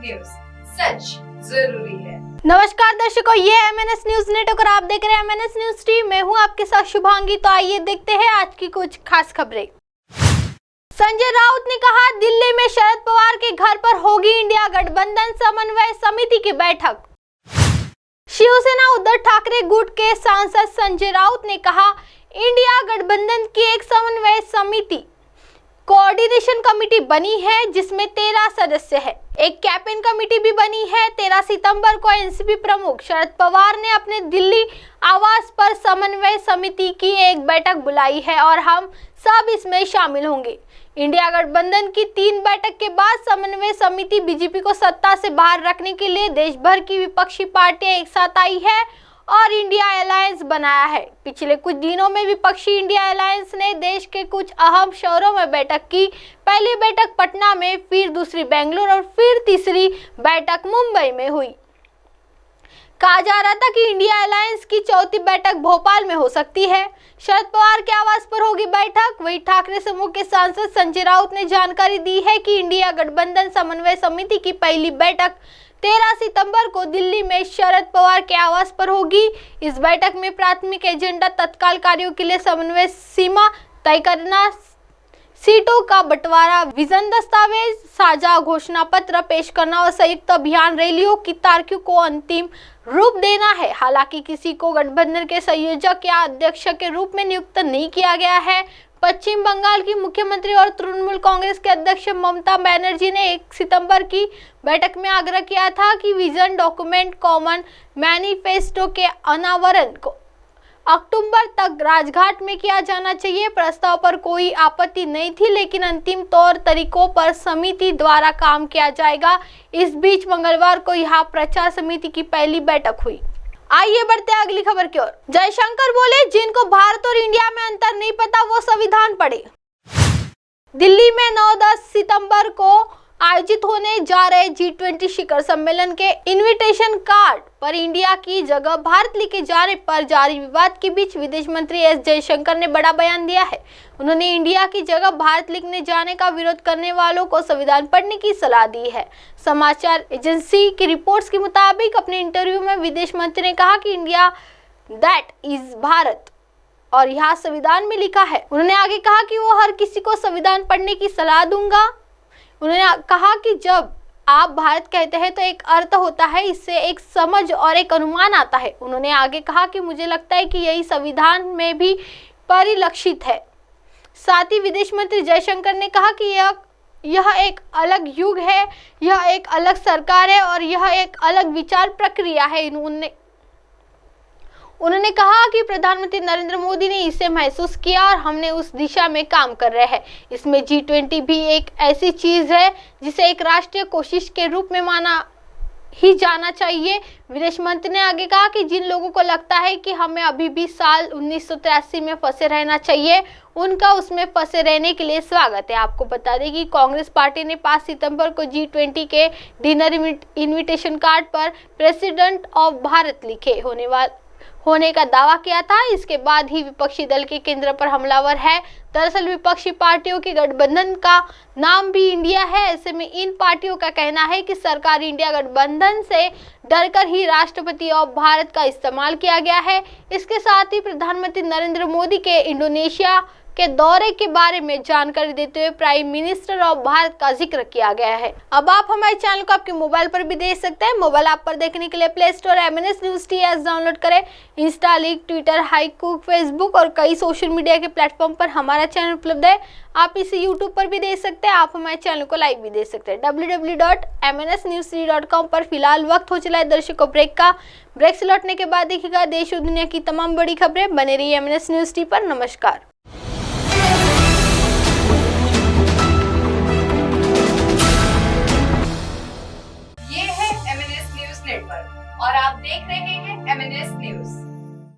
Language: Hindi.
न्यूज, सच जरूरी है। नमस्कार दर्शकों, ये MNS न्यूज नेटवर्क और आप देख रहे हैं MNS न्यूज टीवी। मैं हूं आपके साथ शुभांगी। तो आइए देखते हैं आज की कुछ खास खबरें। संजय राउत ने कहा, दिल्ली में शरद पवार के घर पर होगी इंडिया गठबंधन समन्वय समिति की बैठक। शिवसेना उद्धव ठाकरे गुट के सांसद संजय राउत ने कहा, इंडिया गठबंधन की एक समन्वय समिति कोऑर्डिनेशन कमेटी बनी है जिसमें 13 सदस्य है। एक कैबिनेट कमेटी भी बनी है। 13 सितंबर को एनसीपी प्रमुख शरद पवार ने अपने दिल्ली आवास पर समन्वय समिति की एक बैठक बुलाई है और हम सब इसमें शामिल होंगे। इंडिया गठबंधन की 3 बैठक के बाद समन्वय समिति बीजेपी को सत्ता से बाहर रखने के लिए देश भर की विपक्षी पार्टियां एक साथ आई है और इंडिया अलायंस बनाया है। पिछले कुछ दिनों में विपक्षी इंडिया अलायंस ने देश के कुछ अहम शहरों में बैठक की। पहली बैठक पटना में, फिर दूसरी बेंगलुरु और फिर तीसरी बैठक मुंबई में हुई। कहा जा रहा था कि इंडिया अलायंस की चौथी बैठक भोपाल में हो सकती है। शरद पवार के आवास पर होगी बैठक। वहीं ठाकरे समूह के सांसद संजय राउत ने जानकारी दी है कि इंडिया गठबंधन समन्वय समिति की पहली बैठक 13 सितंबर को दिल्ली में शरद पवार के आवास पर होगी। इस बैठक में प्राथमिक एजेंडा तत्काल कार्यों के लिए समन्वय सीमा तय करना, सीटों का बंटवारा, विजन दस्तावेज, साझा घोषणा पत्र पेश करना और संयुक्त अभियान रैलियों की तारीखों को अंतिम रूप देना है। हालांकि किसी को गठबंधन के संयोजक या अध्यक्ष के रूप में नियुक्त नहीं किया गया है। पश्चिम बंगाल की मुख्यमंत्री और तृणमूल कांग्रेस के अध्यक्ष ममता बनर्जी ने 1 सितंबर की बैठक में आग्रह किया था कि विजन डॉक्यूमेंट कॉमन मैनिफेस्टो के अनावरण को अक्टूबर तक राजघाट में किया जाना चाहिए। प्रस्ताव पर कोई आपत्ति नहीं थी, लेकिन अंतिम तौर तरीकों पर समिति द्वारा काम किया जाएगा। इस बीच मंगलवार को यहाँ प्रचार समिति की पहली बैठक हुई। आइए बढ़ते हैं अगली खबर की ओर। जयशंकर बोले, जिनको भारत और इंडिया में अंतर नहीं पता वो संविधान पढ़े। दिल्ली में 9-10 सितंबर को आयोजित होने जा रहे G20 शिखर सम्मेलन के इनविटेशन कार्ड पर इंडिया की जगह भारत लिखे जाने पर जारी विवाद के बीच विदेश मंत्री एस जयशंकर ने बड़ा बयान दिया है। उन्होंने इंडिया की जगह भारत लिखने जाने का विरोध करने वालों को संविधान पढ़ने की सलाह दी है। समाचार एजेंसी की रिपोर्ट्स के मुताबिक अपने इंटरव्यू में विदेश मंत्री ने कहा कि इंडिया दैट इज भारत और यहाँ संविधान में लिखा है। उन्होंने आगे कहा कि वो हर किसी को संविधान पढ़ने की सलाह दूंगा। उन्होंने कहा कि जब आप भारत कहते हैं तो एक अर्थ होता है, इससे एक समझ और एक अनुमान आता है। उन्होंने आगे कहा कि मुझे लगता है कि यही संविधान में भी परिलक्षित है। साथ ही विदेश मंत्री जयशंकर ने कहा कि यह एक अलग युग है, यह एक अलग सरकार है और यह एक अलग विचार प्रक्रिया है। उन्होंने कहा कि प्रधानमंत्री नरेंद्र मोदी ने इसे महसूस किया और हमने उस दिशा में काम कर रहे हैं। इसमें G20 भी एक ऐसी चीज है जिसे एक राष्ट्रीय कोशिश के रूप में माना ही जाना चाहिए। विदेश मंत्री ने आगे कहा कि जिन लोगों को लगता है कि हमें अभी भी साल 1983 में फंसे रहना चाहिए, उनका उसमें फंसे रहने के लिए स्वागत है। आपको बता दें कि कांग्रेस पार्टी ने 5 सितंबर को G20 के डिनर इनविटेशन कार्ड पर प्रेसिडेंट ऑफ भारत लिखे होने का दावा किया था। इसके बाद ही विपक्षी दल के केंद्र पर हमलावर है। दरअसल विपक्षी पार्टियों के गठबंधन का नाम भी इंडिया है। ऐसे में इन पार्टियों का कहना है कि सरकार इंडिया गठबंधन से डरकर ही राष्ट्रपति ऑफ भारत का इस्तेमाल किया गया है। इसके साथ ही प्रधानमंत्री नरेंद्र मोदी के इंडोनेशिया के दौरे के बारे में जानकारी देते हुए प्राइम मिनिस्टर ऑफ भारत का जिक्र किया गया है। अब आप हमारे चैनल को आपके मोबाइल पर भी देख सकते हैं। मोबाइल ऐप पर देखने के लिए play store MNS news T app download करें। इंस्टा, लीग, ट्विटर, हाइकू, फेसबुक और कई सोशल मीडिया के प्लेटफॉर्म पर हमारा चैनल उपलब्ध है। आप इसे यूट्यूब पर भी देख सकते हैं। आप हमारे चैनल को लाइव भी देख सकते हैं। www.mnsnews3.com पर फिलहाल वक्त हो चला है दर्शकों ब्रेक का। ब्रेक से लौटने के बाद देखिएगा देश और दुनिया की तमाम बड़ी खबरें। बने रहिए MNS न्यूज टी पर। नमस्कार।